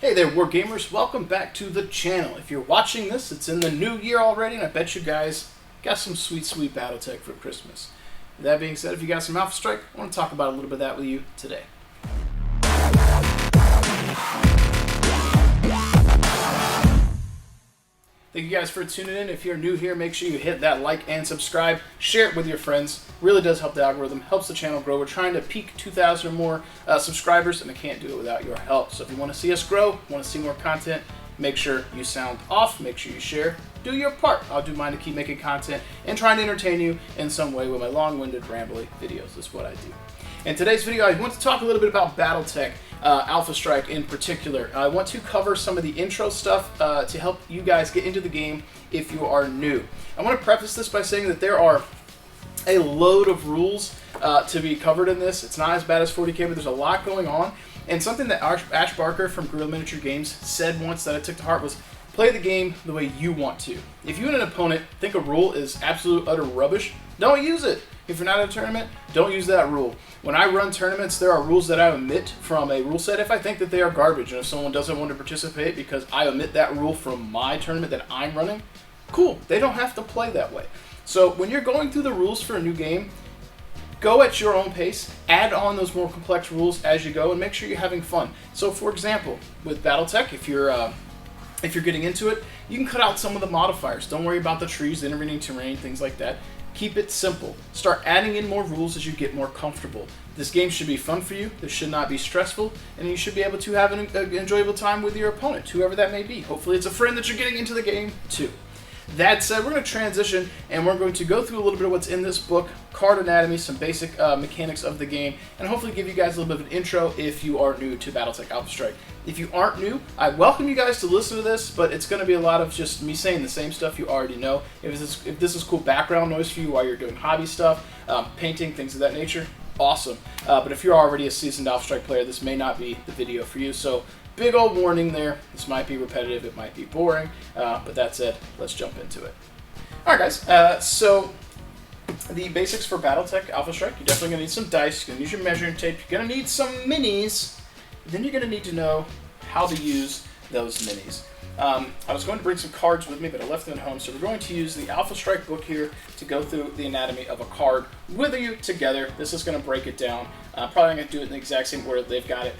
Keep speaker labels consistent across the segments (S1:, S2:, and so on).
S1: Hey there, War Gamers. Welcome back to the channel. If you're watching this, it's in the new year already, and I bet you guys got some sweet, sweet Battletech for Christmas. With that being said, if you got some Alpha Strike, I want to talk about a little bit of that with you today. Thank you guys for tuning in. If you're new here, make sure you hit that like and subscribe. Share it with your friends. Really does help the algorithm, helps the channel grow. We're trying to peak 2,000 or more subscribers, and I can't do it without your help. So if you want to see us grow, want to see more content, make sure you sound off, make sure you share. Do your part. I'll do mine to keep making content and trying to entertain you in some way with my long-winded, rambly videos. That's what I do. In today's video, I want to talk a little bit about Battletech, Alpha Strike in particular. I want to cover some of the intro stuff to help you guys get into the game if you are new. I want to preface this by saying that there are a load of rules to be covered in this. It's not as bad as 40k, but there's a lot going on. And something that Ash Barker from Guerrilla Miniature Games said once that I took to heart was, play the game the way you want to. If you and an opponent think a rule is absolute utter rubbish, don't use it. If you're not in a tournament, don't use that rule. When I run tournaments, there are rules that I omit from a rule set if I think that they are garbage. And if someone doesn't want to participate because I omit that rule from my tournament that I'm running, cool. They don't have to play that way. So when you're going through the rules for a new game, go at your own pace, add on those more complex rules as you go, and make sure you're having fun. So for example, with Battletech, if you're getting into it, you can cut out some of the modifiers. Don't worry about the trees, the intervening terrain, things like that. Keep it simple. Start adding in more rules as you get more comfortable. This game should be fun for you. This should not be stressful, and you should be able to have an enjoyable time with your opponent, whoever that may be. Hopefully it's a friend that you're getting into the game too. That said, we're going to transition, and we're going to go through a little bit of what's in this book, card anatomy, some basic mechanics of the game, and hopefully give you guys a little bit of an intro if you are new to Battletech Alpha Strike. If you aren't new, I welcome you guys to listen to this, but it's going to be a lot of just me saying the same stuff you already know. If this is cool background noise for you while you're doing hobby stuff, painting, things of that nature, awesome. But if you're already a seasoned Alpha Strike player, this may not be the video for you. So big old warning there. This might be repetitive, it might be boring, but that's it. Let's jump into it. All right, guys. So the basics for Battletech Alpha Strike, you're definitely going to need some dice, you're going to need your measuring tape, you're going to need some minis, then you're going to need to know how to use those minis. I was going to bring some cards with me, but I left them at home, so we're going to use the Alpha Strike book here to go through the anatomy of a card with you together. This is going to break it down. Probably going to do it in the exact same order they've got it,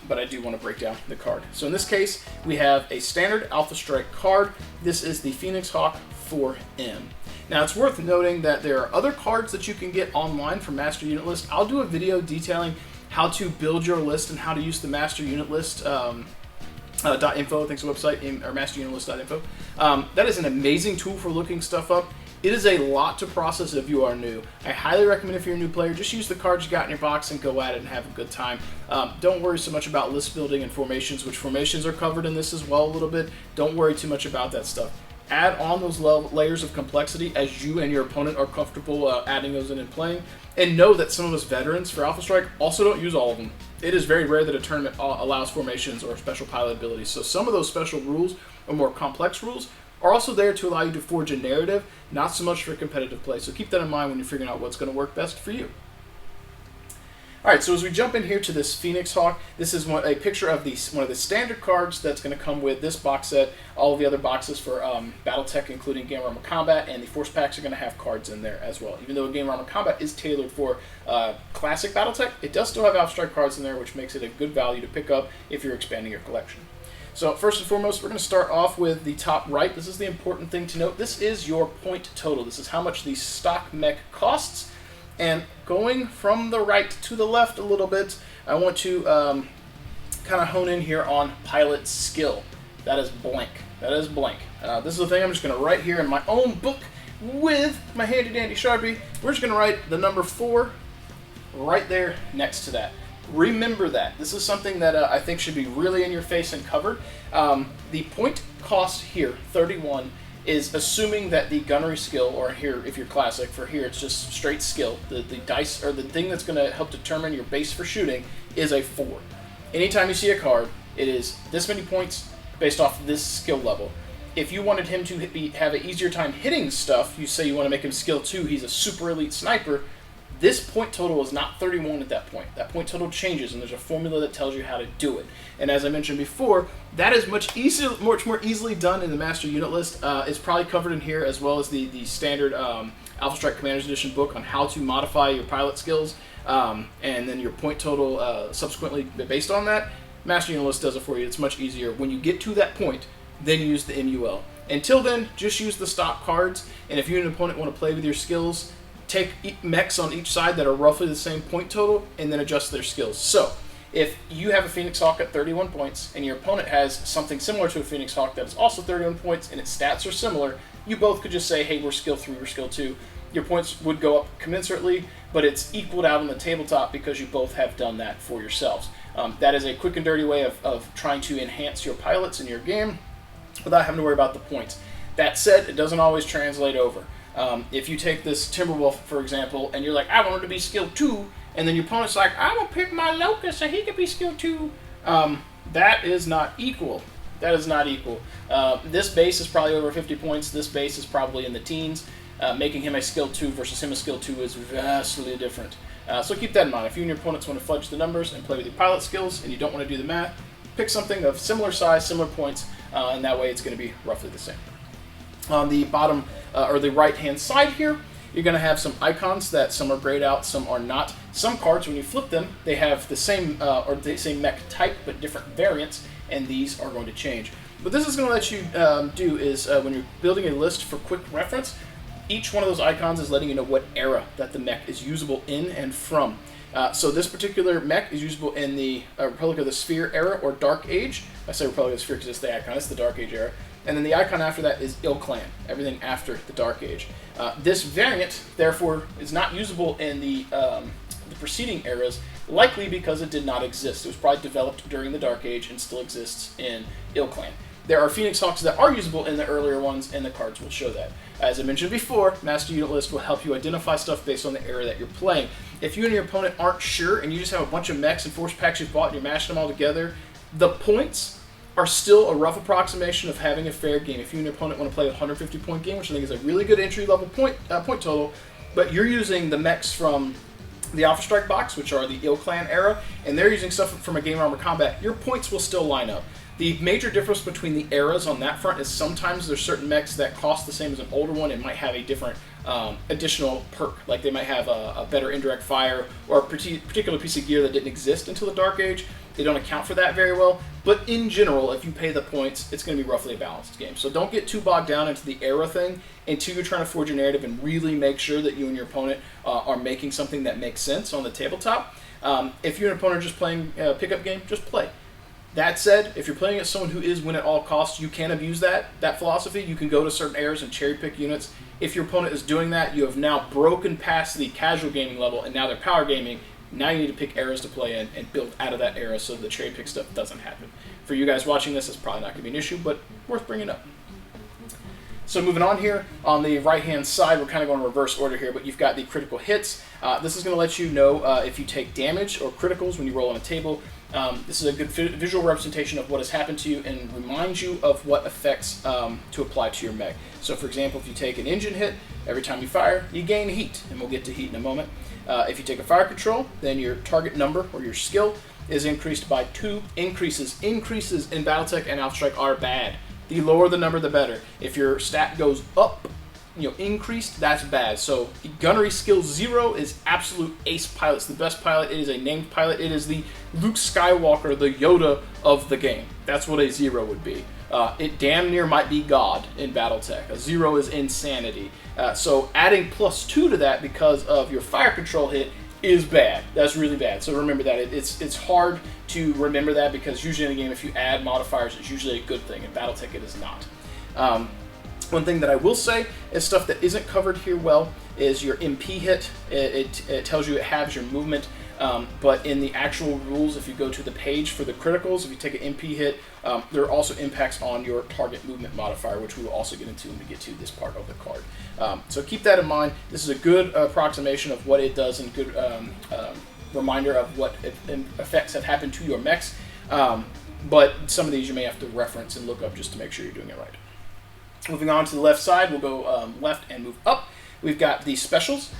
S1: but I do want to break down the card. So in this case, we have a standard Alpha Strike card. This is the Phoenix Hawk 4M. Now, it's worth noting that there are other cards that you can get online from Master Unit List. I'll do a video detailing how to build your list and how to use the Master Unit List .info, I think it's a website, or masterunitlist.info. That is an amazing tool for looking stuff up. It is a lot to process if you are new. I highly recommend if you're a new player, just use the cards you got in your box and go at it and have a good time. Don't worry so much about list building and formations, which formations are covered in this as well a little bit. Don't worry too much about that stuff. Add on those layers of complexity as you and your opponent are comfortable adding those in and playing. And know that some of us veterans for Alpha Strike also don't use all of them. It is very rare that a tournament allows formations or special pilot abilities. So some of those special rules or more complex rules are also there to allow you to forge a narrative, not so much for competitive play. So keep that in mind when you're figuring out what's going to work best for you. Alright, so as we jump in here to this Phoenix Hawk, this is a picture of one of the standard cards that's going to come with this box set. All of the other boxes for Battletech, including Game Armor Combat, and the Force Packs are going to have cards in there as well. Even though Game Armor Combat is tailored for classic Battletech, it does still have Alpha Strike cards in there, which makes it a good value to pick up if you're expanding your collection. So first and foremost, we're going to start off with the top right. This is the important thing to note. This is your point total. This is how much the stock mech costs. And going from the right to the left a little bit, I want to kind of hone in here on pilot skill. That is blank. That is blank. This is the thing I'm just going to write here in my own book with my handy dandy Sharpie. We're just going to write the number 4 right there next to that. Remember that. This is something that I think should be really in your face and covered. The point cost here, 31, is assuming that the gunnery skill, or here, if you're classic, for here it's just straight skill. The dice, or the thing that's going to help determine your base for shooting, is a 4. Anytime you see a card, it is this many points based off this skill level. If you wanted him to have an easier time hitting stuff, you say you want to make him skill 2, he's a super elite sniper, This point total is not 31 at that point. That point total changes, and there's a formula that tells you how to do it. And as I mentioned before, that is much more easily done in the master unit list. It's probably covered in here, as well as the standard Alpha Strike Commander's Edition book on how to modify your pilot skills, and then your point total subsequently based on that. Master unit list does it for you. It's much easier. When you get to that point, then use the MUL. Until then, just use the stock cards, and if you and an opponent want to play with your skills, take mechs on each side that are roughly the same point total, and then adjust their skills. So, if you have a Phoenix Hawk at 31 points, and your opponent has something similar to a Phoenix Hawk that is also 31 points, and its stats are similar, you both could just say, hey, we're skill 3, we're skill 2. Your points would go up commensurately, but it's equaled out on the tabletop because you both have done that for yourselves. That is a quick and dirty way of trying to enhance your pilots in your game without having to worry about the points. That said, it doesn't always translate over. If you take this Timberwolf, for example, and you're like, I want him to be skill 2, and then your opponent's like, I'm going to pick my Locust so he can be skill 2. That is not equal. That is not equal. This base is probably over 50 points. This base is probably in the teens. Making him a skill 2 versus him a skill 2 is vastly different. So keep that in mind. If you and your opponents want to fudge the numbers and play with your pilot skills and you don't want to do the math, pick something of similar size, similar points, and that way it's going to be roughly the same. On the bottom, or the right-hand side here, you're going to have some icons that some are grayed out, some are not. Some cards, when you flip them, they have the same mech type, but different variants, and these are going to change. What this is going to let you do is, when you're building a list for quick reference, each one of those icons is letting you know what era that the mech is usable in and from. So this particular mech is usable in the Republic of the Sphere era, or Dark Age. I say Republic of the Sphere because it's the icon, it's the Dark Age era. And then the icon after that is Ill Clan, everything after the Dark Age. This variant, therefore, is not usable in the preceding eras, likely because it did not exist. It was probably developed during the Dark Age and still exists in Ill Clan. There are Phoenix Hawks that are usable in the earlier ones, and the cards will show that. As I mentioned before, Master Unit List will help you identify stuff based on the era that you're playing. If you and your opponent aren't sure, and you just have a bunch of mechs and force packs you've bought and you're mashing them all together, the points are still a rough approximation of having a fair game. If you and your opponent want to play a 150-point game, which I think is a really good entry-level point total, but you're using the mechs from the Alpha Strike box, which are the Ill Clan era, and they're using stuff from a Game Armor Combat, your points will still line up. The major difference between the eras on that front is sometimes there's certain mechs that cost the same as an older one and might have a different additional perk. Like they might have a better indirect fire or a particular piece of gear that didn't exist until the Dark Age. They don't account for that very well. But in general, if you pay the points, it's going to be roughly a balanced game. So don't get too bogged down into the era thing until you're trying to forge a narrative and really make sure that you and your opponent are making something that makes sense on the tabletop. If you and your opponent are just playing a pickup game, just play. That said, if you're playing as someone who is win at all costs, you can abuse that philosophy. You can go to certain eras and cherry pick units. If your opponent is doing that, you have now broken past the casual gaming level, and now they're power gaming. Now you need to pick eras to play in and build out of that era so the cherry pick stuff doesn't happen. For you guys watching this, it's probably not going to be an issue, but worth bringing up. So moving on here, on the right-hand side, we're kind of going in reverse order here, but you've got the critical hits. This is going to let you know if you take damage or criticals when you roll on a table. This is a good visual representation of what has happened to you and reminds you of what effects to apply to your mech. So for example, if you take an engine hit, every time you fire, you gain heat, and we'll get to heat in a moment. If you take a fire control, then your target number or your skill is increased by 2. Increases in Battletech and Alpha Strike are bad. The lower the number, the better. If your stat goes up, increased, that's bad. So gunnery skill 0 is absolute ace pilot. It's the best pilot. It is a named pilot. It is the Luke Skywalker, the Yoda of the game. That's what a 0 would be. It damn near might be God in Battletech. A 0 is insanity. So adding +2 to that because of your fire control hit is bad. That's really bad. So remember that. It's hard to remember that because usually in a game, if you add modifiers, it's usually a good thing. In Battletech, it is not. One thing that I will say is stuff that isn't covered here well is your MP hit. It tells you it halves your movement, but in the actual rules, if you go to the page for the criticals, if you take an MP hit, there are also impacts on your target movement modifier, which we will also get into when we get to this part of the card. So keep that in mind. This is a good approximation of what it does and good reminder of what effects have happened to your mechs, but some of these you may have to reference and look up just to make sure you're doing it right. Moving on to the left side, we'll go left and move up. we've got the specials.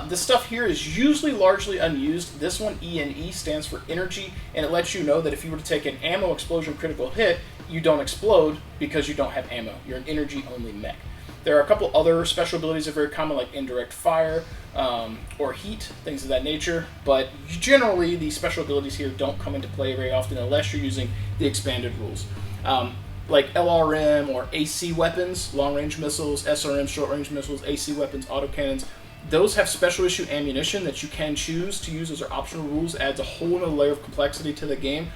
S1: This stuff here is usually largely unused. This one, E&E, stands for energy, and it lets you know that if you were to take an ammo explosion critical hit, you don't explode because you don't have ammo. You're an energy-only mech. There are a couple other special abilities that are very common, like indirect fire or heat, things of that nature, but generally the special abilities here don't come into play very often unless you're using the expanded rules. Like LRM or AC weapons, long-range missiles, SRM, short-range missiles, AC weapons, autocannons, those have special issue ammunition that you can choose to use. Those are optional rules. Adds a whole other layer of complexity to the game.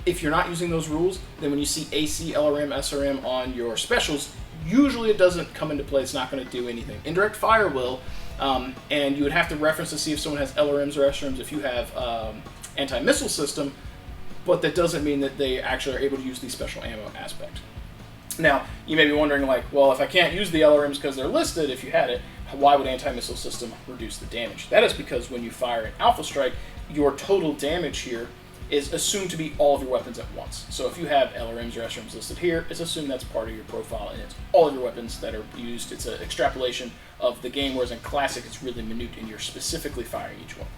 S1: If you're not using those rules, then when you see AC, LRM, SRM on your specials, usually it doesn't come into play. It's not going to do anything. Indirect fire will, and you would have to reference to see if someone has LRMs or SRMs if you have anti-missile system, but that doesn't mean that they actually are able to use the special ammo aspect. Now, you may be wondering, like, well, if I can't use the LRMs because they're listed, if you had it, why would anti-missile system reduce the damage? That is because when you fire an Alpha Strike, your total damage here is assumed to be all of your weapons at once. So if you have LRMs or SRMs listed here, it's assumed that's part of your profile, and it's all of your weapons that are used. It's an extrapolation of the game, whereas in Classic, it's really minute, and you're specifically firing each one.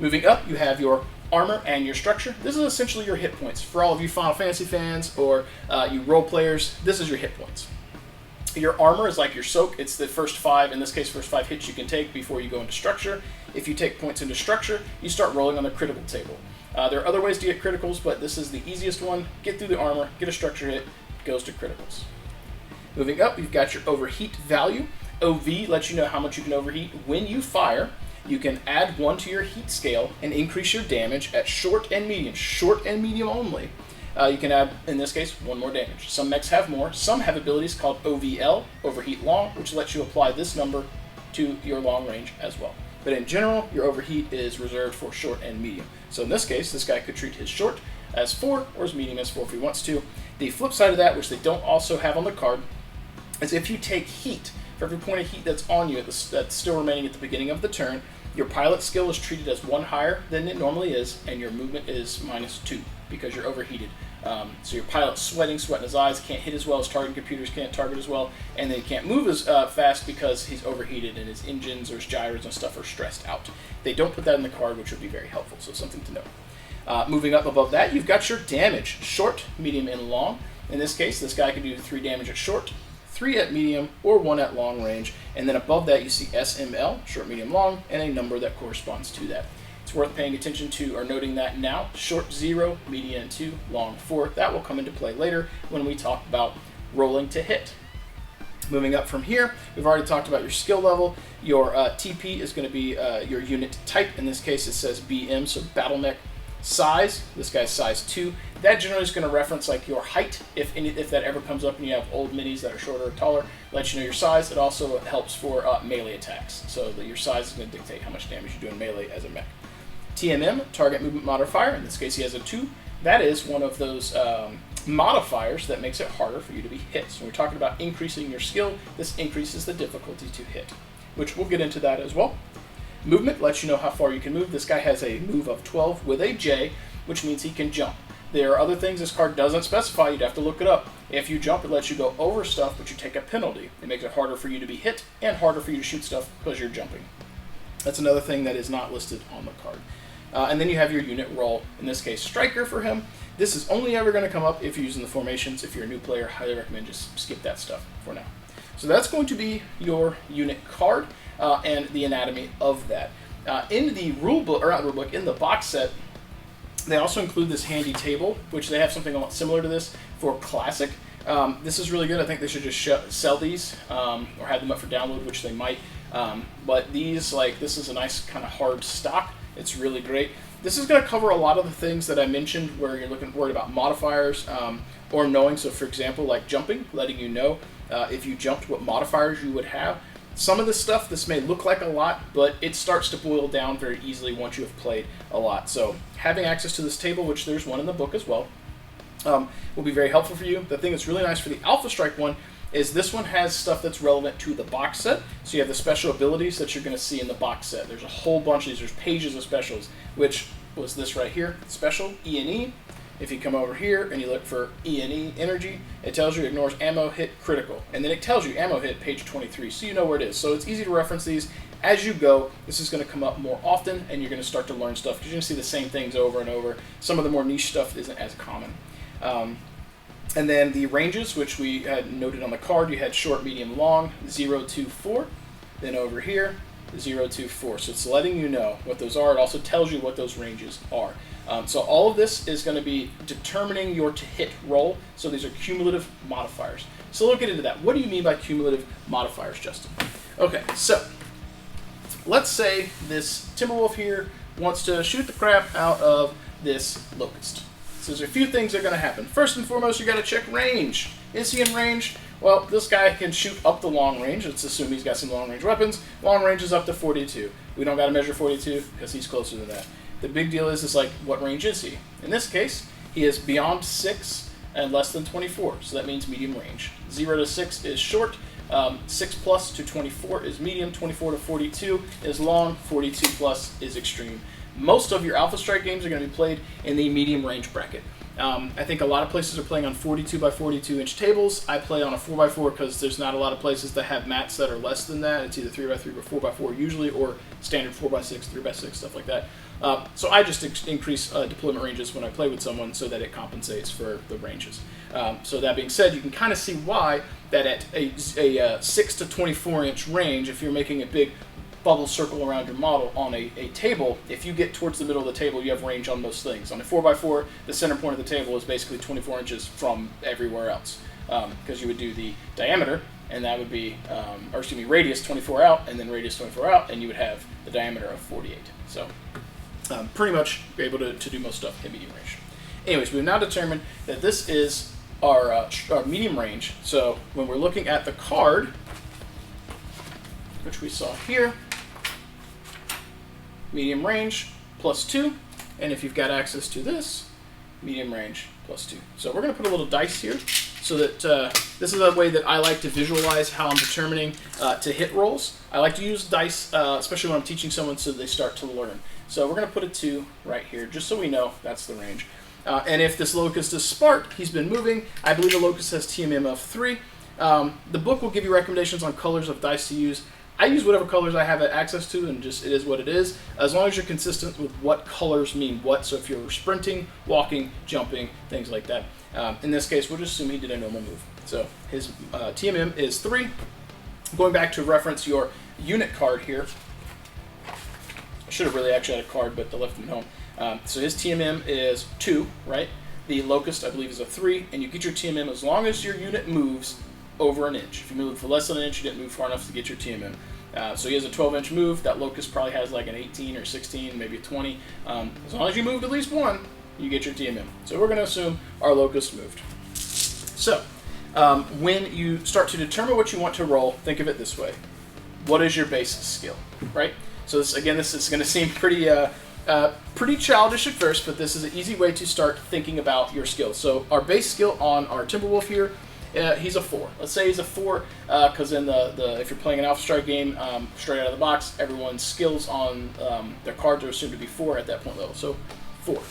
S1: Moving up, you have your armor and your structure. This is essentially your hit points. For all of you Final Fantasy fans or you role players, this is your hit points. Your armor is like your soak. It's the first 5, in this case, first 5 hits you can take before you go into structure. If you take points into structure, you start rolling on the critical table. There are other ways to get criticals, but this is the easiest one. Get through the armor, get a structure hit, goes to criticals. Moving up, you've got your overheat value. OV lets you know how much you can overheat when you fire. You can add 1 to your heat scale and increase your damage at short and medium only. You can add, in this case, 1 more damage. Some mechs have more. Some have abilities called OVL, overheat long, which lets you apply this number to your long range as well. But in general, your overheat is reserved for short and medium. So in this case, this guy could treat his short as 4 or his medium as 4 if he wants to. The flip side of that, which they don't also have on the card, is if you take heat, for every point of heat that's on you that's still remaining at the beginning of the turn, your pilot skill is treated as 1 higher than it normally is, and your movement is -2 because you're overheated. So your pilot's sweating in his eyes, can't hit as well, his target computers can't target as well, and then he can't move as fast because he's overheated and his engines or his gyros and stuff are stressed out. They don't put that in the card, which would be very helpful, so something to know. Moving up above that, you've got your damage, short, medium, and long. In this case, this guy can do 3 damage at short, 3 at medium, or 1 at long range, and then above that you see SML, short, medium, long, and a number that corresponds to that. It's worth paying attention to or noting that now. Short 0, medium 2, long 4. That will come into play later when we talk about rolling to hit. Moving up from here, we've already talked about your skill level. Your TP is going to be your unit type. In this case, it says BM, so Battletech. Size, this guy's size 2. That generally is going to reference like your height. If that ever comes up and you have old minis that are shorter or taller, let you know your size. It also helps for melee attacks, so that your size is going to dictate how much damage you do in melee as a mech. TMM, target movement modifier. In this case, he has a 2. That is one of those modifiers that makes it harder for you to be hit. So when we're talking about increasing your skill, this increases the difficulty to hit, which we'll get into that as well. Movement lets you know how far you can move. This guy has a move of 12 with a J, which means he can jump. There are other things this card doesn't specify. You'd have to look it up. If you jump, it lets you go over stuff, but you take a penalty. It makes it harder for you to be hit and harder for you to shoot stuff because you're jumping. That's another thing that is not listed on the card. And then you have your unit roll. In this case, striker for him. This is only ever going to come up if you're using the formations. If you're a new player, highly recommend just skip that stuff for now. So that's going to be your unit card and the anatomy of that. In the rule book, or not rule book, in the box set, they also include this handy table, which they have something a lot similar to this for Classic. This is really good. I think they should just sell these or have them up for download, which they might. But these, this is a nice kind of hard stock. It's really great. This is going to cover a lot of the things that I mentioned where you're worried about modifiers or knowing. So, for example, like jumping, letting you know if you jumped what modifiers you would have. Some of this stuff, this may look like a lot, but it starts to boil down very easily once you have played a lot. So having access to this table, which there's one in the book as well, will be very helpful for you. The thing that's really nice for the Alpha Strike one is this one has stuff that's relevant to the box set. So you have the special abilities that you're going to see in the box set. There's a whole bunch of these. There's pages of specials, which was this right here. Special, E&E, If you come over here and you look for E&E energy, it tells you it ignores ammo hit critical. And then it tells you ammo hit page 23, so you know where it is. So it's easy to reference these. As you go, this is going to come up more often, and you're going to start to learn stuff because you're going to see the same things over and over. Some of the more niche stuff isn't as common. And then the ranges, which we had noted on the card, you had short, medium, long, 0, 2, 4. Then over here, 0, 2, 4. So it's letting you know what those are. It also tells you what those ranges are. So all of this is going to be determining your to-hit roll. So these are cumulative modifiers. So we'll get into that. What do you mean by cumulative modifiers, Justin? Okay, so let's say this Timberwolf here wants to shoot the crap out of this Locust. So there's a few things that are going to happen. First and foremost, you got to check range. Is he in range? Well, this guy can shoot up the long range. Let's assume he's got some long range weapons. Long range is up to 42. We don't got to measure 42 because he's closer than that. The big deal is like, what range is he? In this case, he is beyond 6 and less than 24. So that means medium range. 0 to 6 is short. 6 plus to 24 is medium. 24 to 42 is long. 42 plus is extreme. Most of your Alpha Strike games are going to be played in the medium range bracket. I think a lot of places are playing on 42 by 42 inch tables. I play on a 4 by 4 because there's not a lot of places that have mats that are less than that. It's either 3 by 3 or 4 by 4 usually, or standard 4 by 6, 3 by 6, stuff like that. So I just increase deployment ranges when I play with someone so that it compensates for the ranges. So that being said, you can kind of see why that at a 6 to 24 inch range, if you're making a big bubble circle around your model on a table, if you get towards the middle of the table, you have range on most things. On a 4x4, the center point of the table is basically 24 inches from everywhere else, because you would do the diameter, and that would be, radius 24 out, and then radius 24 out, and you would have the diameter of 48. So pretty much be able to do most stuff in medium range. Anyways, we've now determined that this is our medium range. So when we're looking at the card, which we saw here, medium range plus 2, and if you've got access to this, medium range plus 2. So we're going to put a little dice here so that this is a way that I like to visualize how I'm determining to hit rolls. I like to use dice, especially when I'm teaching someone, so they start to learn. So we're going to put a 2 right here just so we know that's the range. And if this Locust is smart, he's been moving. I believe the Locust has TMM of 3. The book will give you recommendations on colors of dice to use. I use whatever colors I have access to, and just it is what it is, as long as you're consistent with what colors mean what. So if you're sprinting, walking, jumping, things like that. In this case, we'll just assume he did a normal move. So his TMM is 3. Going back to reference your unit card here. I should have really actually had a card, but I left him at home. So his TMM is 2, right? The Locust, I believe, is a 3, and you get your TMM as long as your unit moves over an inch. If you move for less than an inch, you didn't move far enough to get your TMM. So he has a 12-inch move. That Locust probably has like an 18 or 16, maybe a 20. As long as you moved at least 1, you get your TMM. So we're going to assume our Locust moved. So when you start to determine what you want to roll, think of it this way. What is your base skill, right? So this is going to seem pretty childish at first, but this is an easy way to start thinking about your skills. So our base skill on our Timberwolf here, he's a 4. Let's say he's a 4, because in if you're playing an Alpha Strike game, straight out of the box, everyone's skills on their cards are assumed to be 4 at that point level. So 4. All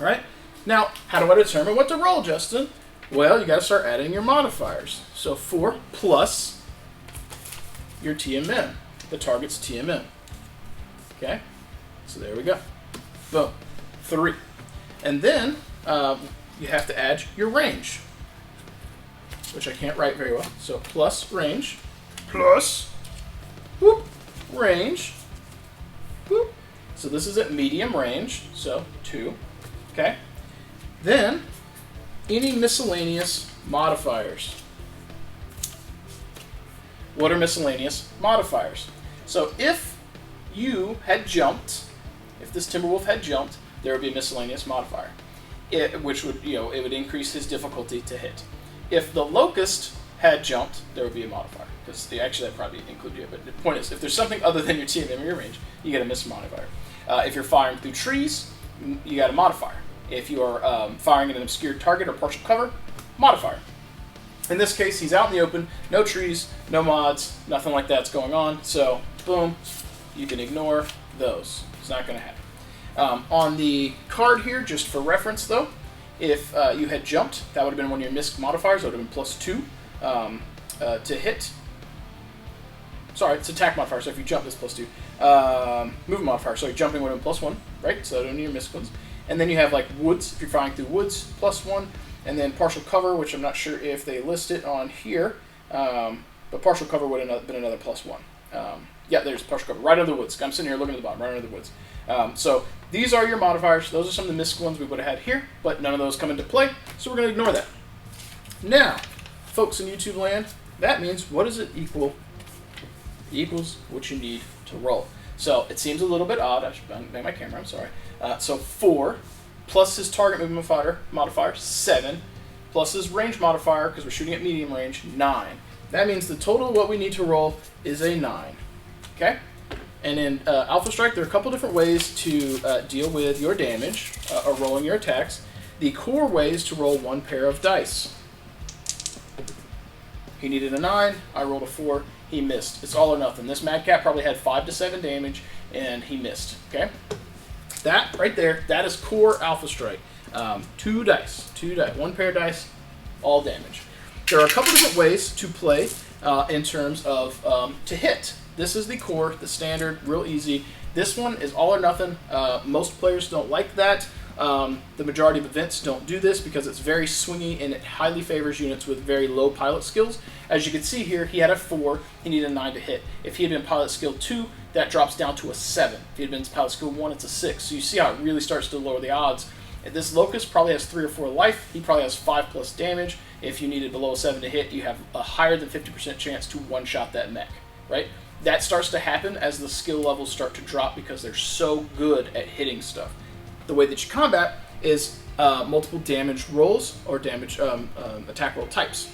S1: right. Now, how do I determine what to roll, Justin? Well, you got to start adding your modifiers. So 4 plus your TMM, the target's TMM. Okay. So there we go. Boom. 3. And then you have to add your range, which I can't write very well. So plus range, plus whoop, range, whoop. So this is at medium range, so 2. Okay. Then any miscellaneous modifiers. What are miscellaneous modifiers? So if you had jumped, if this Timberwolf had jumped, there would be a miscellaneous modifier, which would, it would increase his difficulty to hit. If the Locust had jumped, there would be a modifier, because actually that probably include you. But the point is, if there's something other than your TMM or your range, you get a miss modifier. If you're firing through trees, you got a modifier. If you are firing at an obscured target or partial cover, modifier. In this case, he's out in the open, no trees, no mods, nothing like that's going on. So, boom, you can ignore those. It's not going to happen. On the card here, just for reference though, If you had jumped, that would have been one of your misc modifiers. That would have been +2 to hit. Sorry, it's attack modifier, so if you jump, it's +2. Movement modifier, so jumping would have been +1, right? So only your misc ones. And then you have like woods, if you're flying through woods, +1. And then partial cover, which I'm not sure if they list it on here, but partial cover would have been another +1. Yeah, there's partial cover, right under the woods. I'm sitting here looking at the bottom, right under the woods. So these are your modifiers. Those are some of the misc ones we would have had here, but none of those come into play, so we're going to ignore that. Now, folks in YouTube land, that means what does it equal? It equals what you need to roll. So it seems a little bit odd. I should bang my camera, I'm sorry. So 4 plus his target movement modifier, 7, plus his range modifier, because we're shooting at medium range, 9. That means the total of what we need to roll is a 9. Okay? And in Alpha Strike, there are a couple different ways to deal with your damage or rolling your attacks. The core way is to roll 1 pair of dice. He needed a 9, I rolled a 4, he missed. It's all or nothing. This Mad Cat probably had 5 to 7 damage, and he missed. Okay? That right there, that is core Alpha Strike. 2 dice, 1 pair of dice, all damage. There are a couple different ways to play in terms of to hit. This is the core, the standard, real easy. This one is all or nothing. Most players don't like that. The majority of events don't do this because it's very swingy and it highly favors units with very low pilot skills. As you can see here, he had a 4, he needed a 9 to hit. If he had been pilot skill 2, that drops down to a 7. If he had been pilot skill 1, it's a 6. So you see how it really starts to lower the odds. And this Locust probably has 3 or 4 life. He probably has 5+ damage. If you needed below a 7 to hit, you have a higher than 50% chance to one-shot that mech, right? That starts to happen as the skill levels start to drop because they're so good at hitting stuff. The way that you combat is multiple damage rolls or damage attack roll types.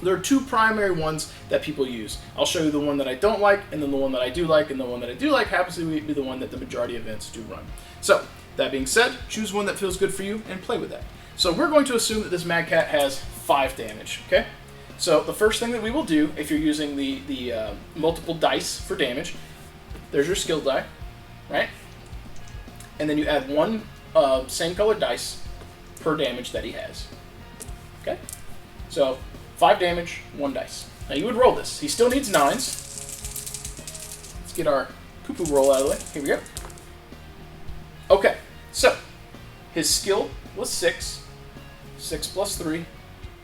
S1: There are 2 primary ones that people use. I'll show you the one that I don't like, and then the one that I do like, and the one that I do like happens to be the one that the majority of events do run. So, that being said, choose one that feels good for you and play with that. So we're going to assume that this Mad Cat has 5 damage, okay? So the first thing that we will do, if you're using the multiple dice for damage, there's your skill die, right? And then you add 1 same colored dice per damage that he has, okay? So 5 damage, 1 dice. Now you would roll this. He still needs 9s. Let's get our poo-poo roll out of the way. Here we go. Okay, so his skill was 6. 6 plus 3,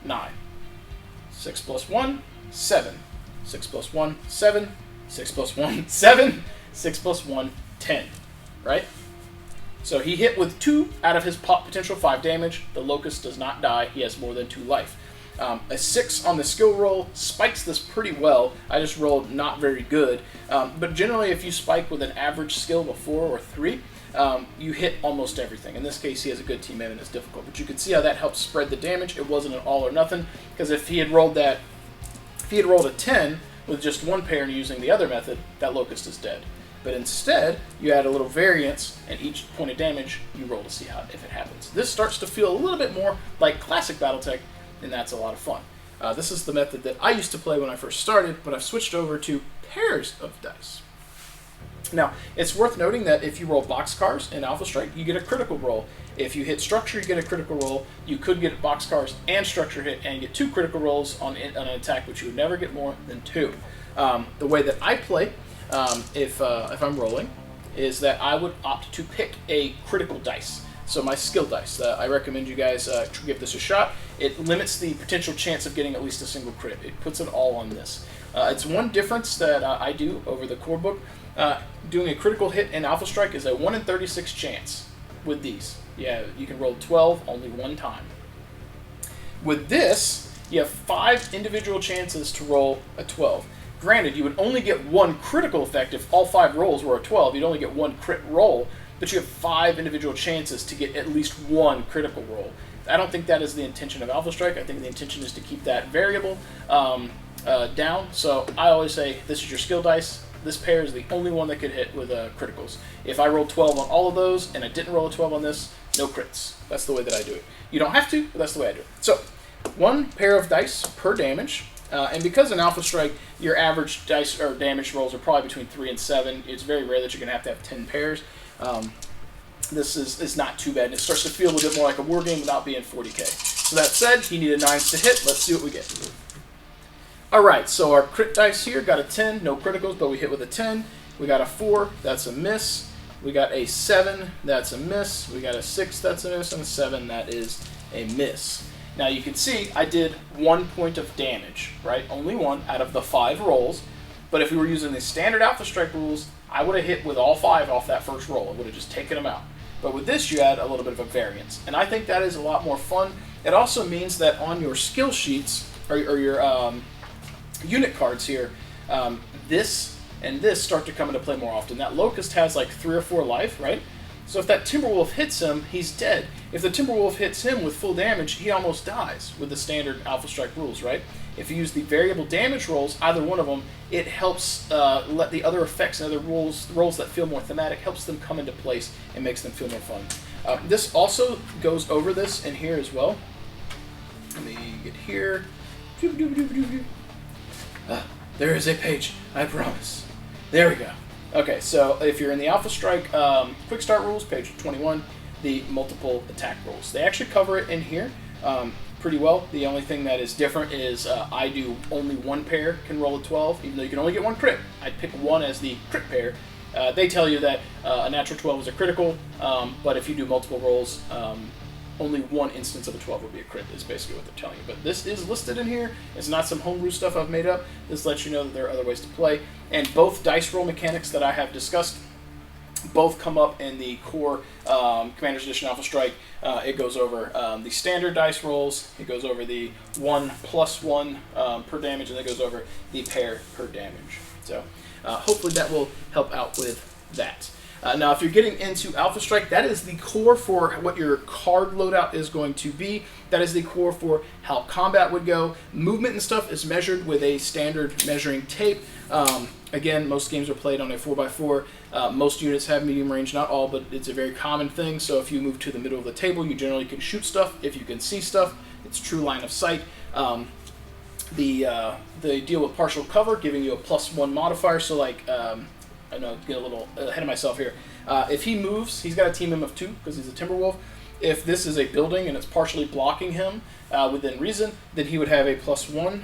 S1: 9. 6 plus 1, 7. 6 plus 1, 7. 6 plus 1, 7. 6 plus 1, 10. Right? So he hit with 2 out of his potential 5 damage. The Locust does not die. He has more than 2 life. A 6 on the skill roll spikes this pretty well. I just rolled not very good. But generally, if you spike with an average skill of a 4 or 3, you hit almost everything. In this case, he has a good teammate and it's difficult. But you can see how that helps spread the damage. It wasn't an all or nothing, because if he had rolled a 10 with just 1 pair and using the other method, that Locust is dead. But instead, you add a little variance, and each point of damage, you roll to see if it happens. This starts to feel a little bit more like classic Battletech, and that's a lot of fun. This is the method that I used to play when I first started, but I've switched over to pairs of dice. Now, it's worth noting that if you roll boxcars in Alpha Strike, you get a critical roll. If you hit structure, you get a critical roll. You could get boxcars and structure hit and get 2 critical rolls on an attack, which you would never get more than 2. The way that I play, if I'm rolling, is that I would opt to pick a critical dice. So my skill dice, I recommend you guys give this a shot. It limits the potential chance of getting at least a single crit. It puts it all on this. It's one difference that I do over the core book. Doing a critical hit in Alpha Strike is a 1 in 36 chance with these. Yeah, you can roll 12 only 1 time. With this, you have 5 individual chances to roll a 12. Granted, you would only get 1 critical effect if all 5 rolls were a 12. You'd only get 1 crit roll, but you have 5 individual chances to get at least 1 critical roll. I don't think that is the intention of Alpha Strike. I think the intention is to keep that variable down. So I always say, this is your skill dice. This pair is the only one that could hit with criticals. If I rolled 12 on all of those and I didn't roll a 12 on this, no crits. That's the way that I do it. You don't have to, but that's the way I do it. So 1 pair of dice per damage. And because in Alpha Strike, your average dice or damage rolls are probably between 3 and 7, it's very rare that you're going to have 10 pairs. this is not too bad. And it starts to feel a little bit more like a war game without being 40k. So that said, he needed 9s to hit. Let's see what we get. Alright, so our crit dice here got a 10, no criticals, but we hit with a 10. We got a 4, that's a miss. We got a 7, that's a miss. We got a 6, that's a miss, and a 7, that is a miss. Now you can see I did 1 point of damage, right? Only 1 out of the 5 rolls. But if we were using the standard Alpha Strike rules, I would have hit with all 5 off that first roll. I would have just taken them out. But with this, you add a little bit of a variance. And I think that is a lot more fun. It also means that on your skill sheets, or your unit cards here, this and this start to come into play more often. That Locust has like 3 or 4 life, right? So if that Timberwolf hits him, he's dead. If the Timberwolf hits him with full damage, he almost dies with the standard Alpha Strike rules, right? If you use the variable damage rolls, either one of them, it helps let the other effects and other rolls that feel more thematic, helps them come into place and makes them feel more fun. This also goes over this in here as well. Let me get here. There is a page, I promise. There we go. Okay, so if you're in the Alpha Strike Quick Start rules, page 21, the multiple attack rules. They actually cover it in here pretty well. The only thing that is different is I do only 1 pair can roll a 12, even though you can only get 1 crit. I pick 1 as the crit pair. They tell you that a natural 12 is a critical, but if you do multiple rolls, only 1 instance of a 12 would be a crit, is basically what they're telling you. But this is listed in here. It's not some homebrew stuff I've made up. This lets you know that there are other ways to play. And both dice roll mechanics that I have discussed both come up in the core Commander's Edition Alpha Strike. It goes over the standard dice rolls. It goes over the 1+1 per damage, and it goes over the pair per damage. So hopefully that will help out with that. Now, if you're getting into Alpha Strike, that is the core for what your card loadout is going to be. That is the core for how combat would go. Movement and stuff is measured with a standard measuring tape. Again, most games are played on a 4x4. Most units have medium range, not all, but it's a very common thing. So if you move to the middle of the table, you generally can shoot stuff. If you can see stuff, it's true line of sight. The deal with partial cover, giving you a +1 modifier. So like, I know, get a little ahead of myself here. If he moves, he's got a team of 2 because he's a Timberwolf. If this is a building and it's partially blocking him within reason, then he would have a +1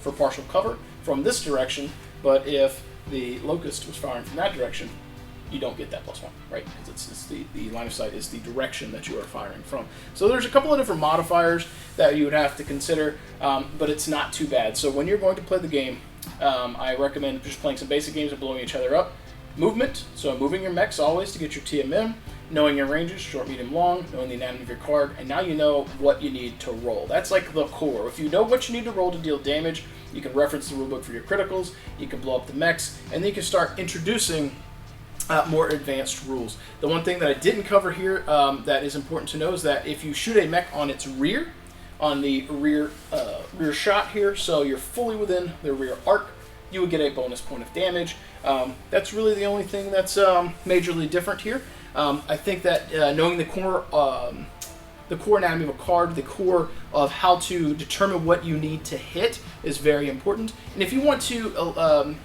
S1: for partial cover from this direction. But if the Locust was firing from that direction, you don't get that +1, right? Because it's the line of sight is the direction that you are firing from. So there's a couple of different modifiers that you would have to consider, but it's not too bad. So when you're going to play the game, I recommend just playing some basic games and blowing each other up. Movement, so moving your mechs always to get your TMM, knowing your ranges, short, medium, long, knowing the anatomy of your card, and now you know what you need to roll. That's like the core. If you know what you need to roll to deal damage, you can reference the rulebook for your criticals, you can blow up the mechs, and then you can start introducing more advanced rules. The one thing that I didn't cover here that is important to know is that if you shoot a mech on its rear, on the rear shot here, so you're fully within the rear arc, you would get a bonus point of damage. That's really the only thing that's majorly different here. I think that knowing the core anatomy of a card, the core of how to determine what you need to hit is very important. And if you want to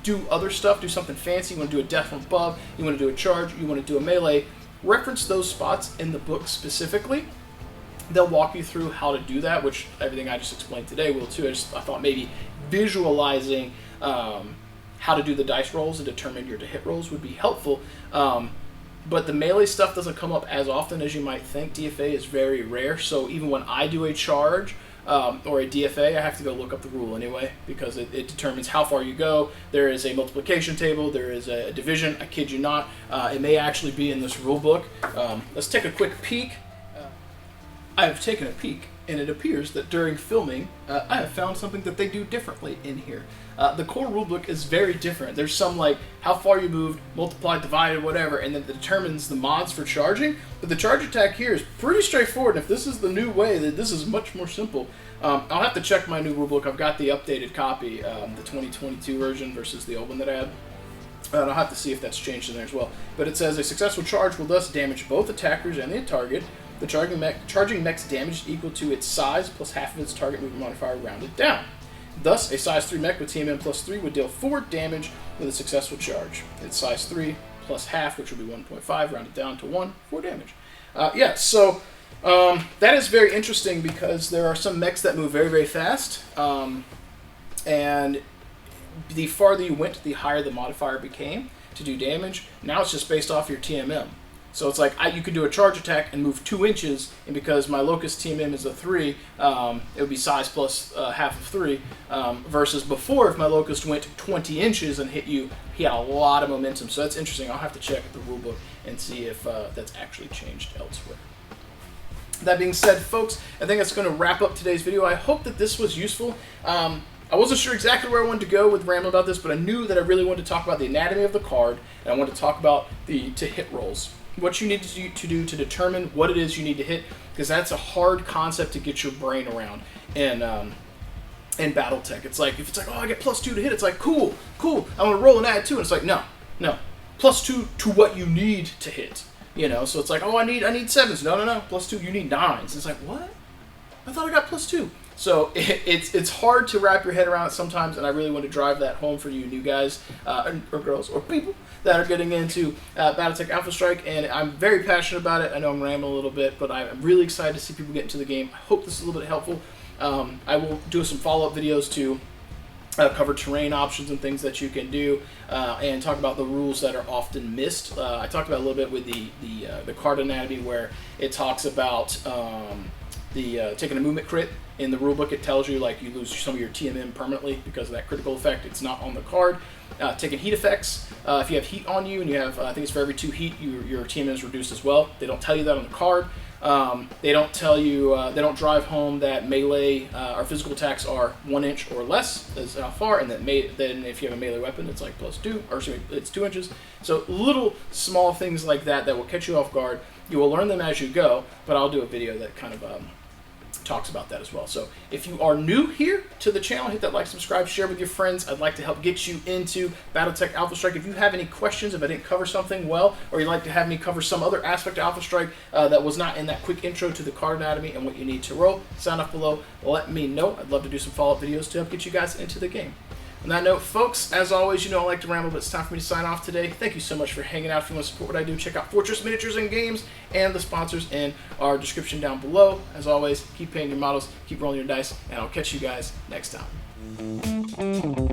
S1: do other stuff, do something fancy, you want to do a death from above, you want to do a charge, you want to do a melee, reference those spots in the book specifically. They'll walk you through how to do that, which everything I just explained today will too. I thought maybe visualizing how to do the dice rolls and determine your to-hit rolls would be helpful. But the melee stuff doesn't come up as often as you might think. DFA is very rare, so even when I do a charge or a DFA, I have to go look up the rule anyway, because it determines how far you go. There is a multiplication table, there is a division, I kid you not. It may actually be in this rule book. Let's take a quick peek. I have taken a peek, and it appears that during filming, I have found something that they do differently in here. The core rulebook is very different. There's some like how far you moved, multiplied, divided, whatever, and then it determines the mods for charging. But the charge attack here is pretty straightforward. And if this is the new way, then this is much more simple. I'll have to check my new rulebook. I've got the updated copy, the 2022 version versus the old one that I had. And I'll have to see if that's changed in there as well. But it says a successful charge will thus damage both attackers and the target. The charging mech's damage is equal to its size plus half of its target movement modifier rounded down. Thus, a size 3 mech with TMM +3 would deal 4 damage with a successful charge. It's size 3 plus half, which would be 1.5, rounded down to 1 for damage. Yeah, so that is very interesting because there are some mechs that move very, very fast, and the farther you went, the higher the modifier became to do damage. Now it's just based off your TMM. So it's like you could do a charge attack and move 2 inches, and because my locust TMM is a 3, it would be size plus half of 3, versus before if my locust went 20 inches and hit you, he had a lot of momentum. So that's interesting. I'll have to check the rulebook and see if that's actually changed elsewhere. That being said, folks, I think that's going to wrap up today's video. I hope that this was useful. I wasn't sure exactly where I wanted to go with rambling about this, but I knew that I really wanted to talk about the anatomy of the card, and I wanted to talk about the to-hit rolls. What you need to do to determine what it is you need to hit, because that's a hard concept to get your brain around in Battletech. It's like, if it's like, oh, I get +2 to hit, it's like, cool, I'm going to roll and add 2, and it's like, no, +2 to what you need to hit. You know, so it's like, oh, I need 7s. No, +2, you need 9s. It's like, what? I thought I got +2. So it's hard to wrap your head around it sometimes, and I really want to drive that home for you new guys or girls or people that are getting into Battletech Alpha Strike, and I'm very passionate about it. I know I'm rambling a little bit, but I'm really excited to see people get into the game. I hope this is a little bit helpful. I will do some follow-up videos to cover terrain options and things that you can do, and talk about the rules that are often missed. I talked about a little bit with the card anatomy, where it talks about taking a movement crit. In the rulebook, it tells you like you lose some of your TMM permanently because of that critical effect. It's not on the card. Taking heat effects. If you have heat on you and you have, I think it's for every 2 heat, your TMM is reduced as well. They don't tell you that on the card. They don't tell you, they don't drive home that melee or physical attacks are 1 inch or less, is how far, and then if you have a melee weapon, it's like +2, or sorry, it's 2 inches. So little small things like that will catch you off guard. You will learn them as you go, but I'll do a video that kind of talks about that as well. So if you are new here to the channel, hit that like, subscribe, share with your friends. I'd like to help get you into Battletech Alpha Strike. If you have any questions, if I didn't cover something well, or you'd like to have me cover some other aspect of Alpha Strike that was not in that quick intro to the card anatomy and what you need to roll, sound off below, let me know. I'd love to do some follow-up videos to help get you guys into the game. On that note, folks, as always, you know I like to ramble, but it's time for me to sign off today. Thank you so much for hanging out. If you want to support what I do, check out Fortress Miniatures and Games and the sponsors in our description down below. As always, keep painting your models, keep rolling your dice, and I'll catch you guys next time.